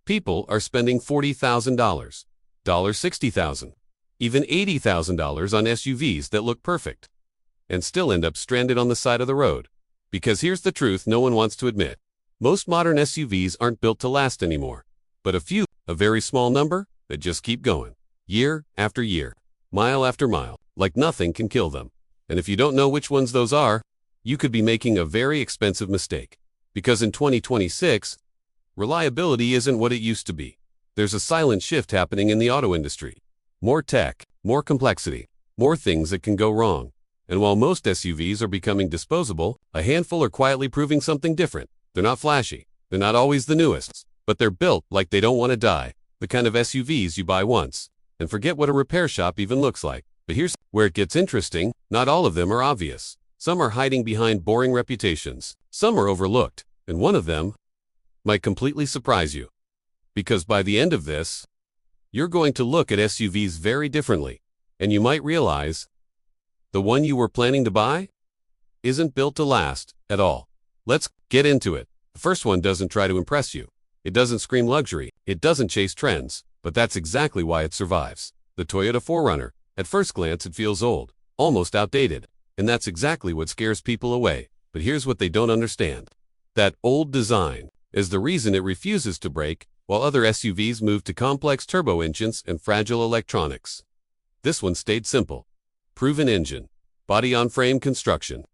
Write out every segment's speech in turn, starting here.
People are spending $40,000, $60,000, even $80,000 on SUVs that look perfect, and still end up stranded on the side of the road. Because here's the truth no one wants to admit. Most modern SUVs aren't built to last anymore, but a few, a very small number, that just keep going, year after year, mile after mile, like nothing can kill them. And if you don't know which ones those are, you could be making a very expensive mistake. Because in 2026, reliability isn't what it used to be. There's a silent shift happening in the auto industry. More tech, more complexity, more things that can go wrong. And while most SUVs are becoming disposable, a handful are quietly proving something different. They're not flashy, they're not always the newest, but they're built like they don't want to die. The kind of SUVs you buy once and forget what a repair shop even looks like. But here's where it gets interesting. Not all of them are obvious. Some are hiding behind boring reputations. Some are overlooked, and one of them might completely surprise you. Because by the end of this, you're going to look at SUVs very differently, and you might realize the one you were planning to buy isn't built to last at all. Let's get into it. The first one doesn't try to impress you. It doesn't scream luxury. It doesn't chase trends, but that's exactly why it survives. The Toyota 4Runner. At first glance, it feels old, almost outdated, and that's exactly what scares people away. But here's what they don't understand. That old design is the reason it refuses to break, while other SUVs move to complex turbo engines and fragile electronics. This one stayed simple. Proven engine, body-on-frame construction,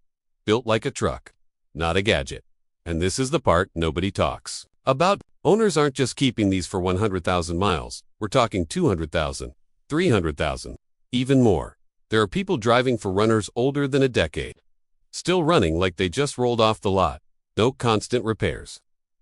built like a truck, not a gadget. And this is the part nobody talks about. Owners aren't just keeping these for 100,000 miles. We're talking 200,000, 300,000, even more. There are people driving 4Runners older than a decade, still running like they just rolled off the lot. No constant repairs,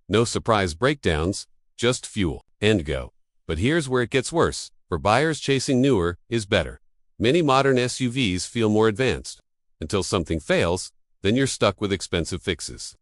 no surprise breakdowns, just fuel and go. But here's where it gets worse. For buyers chasing newer is better. Many modern SUVs feel more advanced. Until something fails, then you're stuck with expensive fixes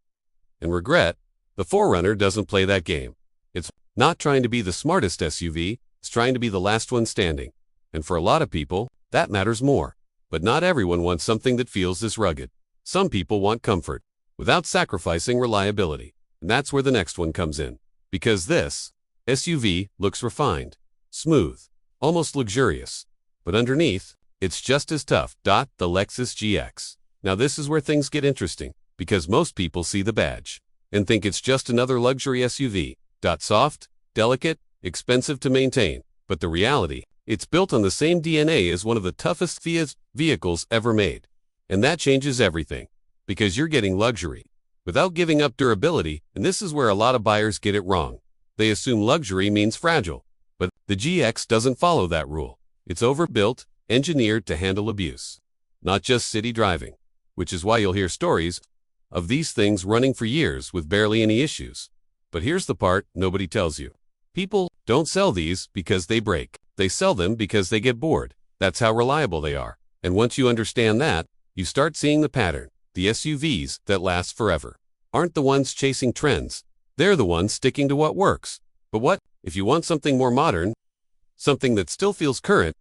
and regret. The 4Runner doesn't play that game. It's not trying to be the smartest SUV, it's trying to be the last one standing. And for a lot of people, that matters more. But not everyone wants something that feels this rugged. Some people want comfort, without sacrificing reliability. And that's where the next one comes in. Because this SUV looks refined, smooth, almost luxurious. But underneath, it's just as tough. The Lexus GX. Now this is where things get interesting, because most people see the badge and think it's just another luxury SUV. Soft, delicate, expensive to maintain. But the reality, it's built on the same DNA as one of the toughest vehicles ever made. And that changes everything. Because you're getting luxury without giving up durability, and this is where a lot of buyers get it wrong. They assume luxury means fragile. But the GX doesn't follow that rule. It's overbuilt, engineered to handle abuse, not just city driving. Which is why you'll hear stories of these things running for years with barely any issues. But here's the part nobody tells you. People don't sell these because they break. They sell them because they get bored. That's how reliable they are. And once you understand that, you start seeing the pattern. The SUVs that last forever aren't the ones chasing trends. They're the ones sticking to what works. But what if you want something more modern? Something that still feels current,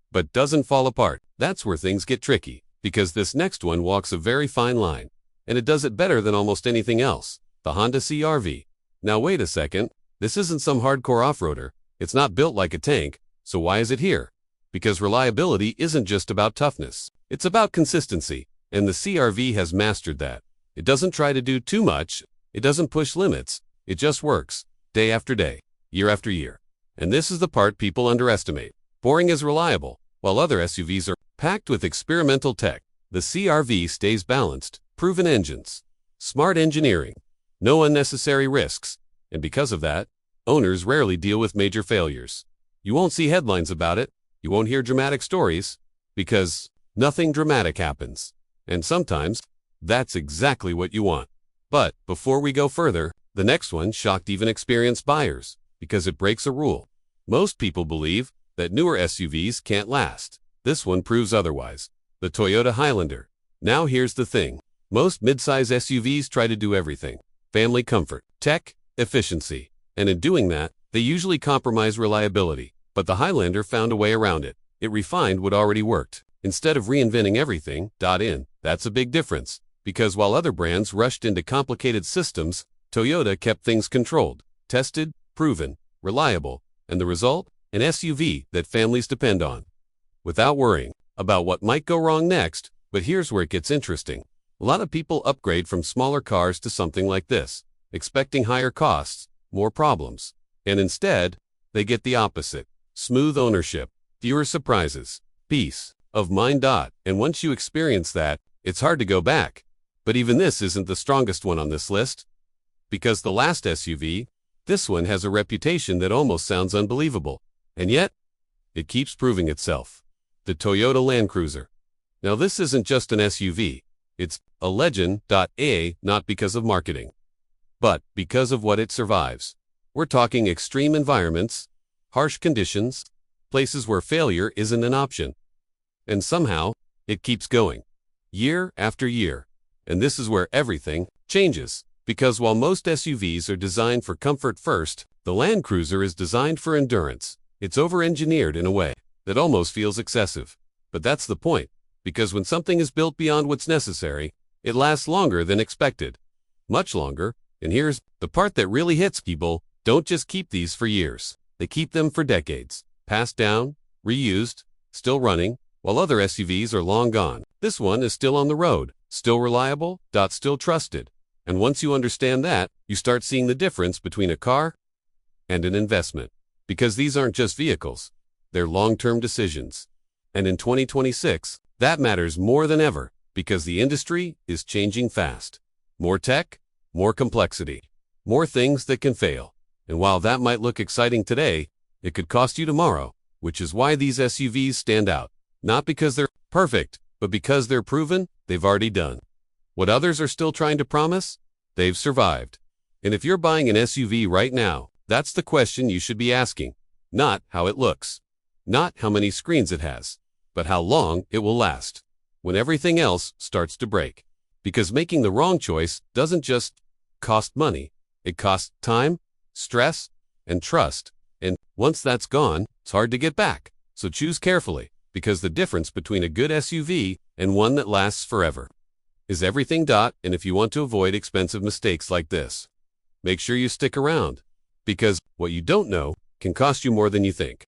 but doesn't fall apart? That's where things get tricky. Because this next one walks a very fine line. And it does it better than almost anything else. The Honda CR-V. Now wait a second. This isn't some hardcore off-roader. It's not built like a tank. So why is it here? Because reliability isn't just about toughness. It's about consistency. And the CR-V has mastered that. It doesn't try to do too much. It doesn't push limits. It just works. Day after day. Year after year. And this is the part people underestimate. Boring is reliable, while other SUVs are packed with experimental tech. The CR-V stays balanced. Proven engines. Smart engineering. No unnecessary risks. And because of that, owners rarely deal with major failures. You won't see headlines about it. You won't hear dramatic stories. Because nothing dramatic happens. And sometimes, that's exactly what you want. But before we go further, the next one shocked even experienced buyers. Because it breaks a rule. Most people believe that newer SUVs can't last. This one proves otherwise. The Toyota Highlander. Now here's the thing. Most midsize SUVs try to do everything. Family comfort, tech, efficiency. And in doing that, they usually compromise reliability. But the Highlander found a way around it. It refined what already worked. Instead of reinventing everything, that's a big difference. Because while other brands rushed into complicated systems, Toyota kept things controlled, tested, proven, reliable, and the result? An SUV that families depend on, without worrying about what might go wrong next. But here's where it gets interesting. A lot of people upgrade from smaller cars to something like this, expecting higher costs, more problems. And instead, they get the opposite. Smooth ownership, fewer surprises, peace of mind. And once you experience that, it's hard to go back. But even this isn't the strongest one on this list. Because the last SUV, this one has a reputation that almost sounds unbelievable. And yet, it keeps proving itself. The Toyota Land Cruiser. Now this isn't just an SUV. It's a legend. Not because of marketing, but because of what it survives. We're talking extreme environments, harsh conditions, places where failure isn't an option. And somehow, it keeps going, year after year. And this is where everything changes. Because while most SUVs are designed for comfort first, the Land Cruiser is designed for endurance. It's over-engineered in a way that almost feels excessive. But that's the point, because when something is built beyond what's necessary, it lasts longer than expected. Much longer. And here's the part that really hits people. Don't just keep these for years. They keep them for decades. Passed down, reused, still running, while other SUVs are long gone. This one is still on the road, still reliable, still trusted. And once you understand that, you start seeing the difference between a car and an investment. Because these aren't just vehicles, they're long-term decisions. And in 2026, that matters more than ever, because the industry is changing fast. More tech, more complexity, more things that can fail. And while that might look exciting today, it could cost you tomorrow, which is why these SUVs stand out. Not because they're perfect, but because they're proven they've already done what others are still trying to promise. They've survived. And if you're buying an SUV right now, that's the question you should be asking. Not how it looks, not how many screens it has, but how long it will last when everything else starts to break. Because making the wrong choice doesn't just cost money, it costs time, stress, and trust. And once that's gone, it's hard to get back. So choose carefully, because the difference between a good SUV and one that lasts forever is everything. And if you want to avoid expensive mistakes like this, make sure you stick around, because what you don't know can cost you more than you think.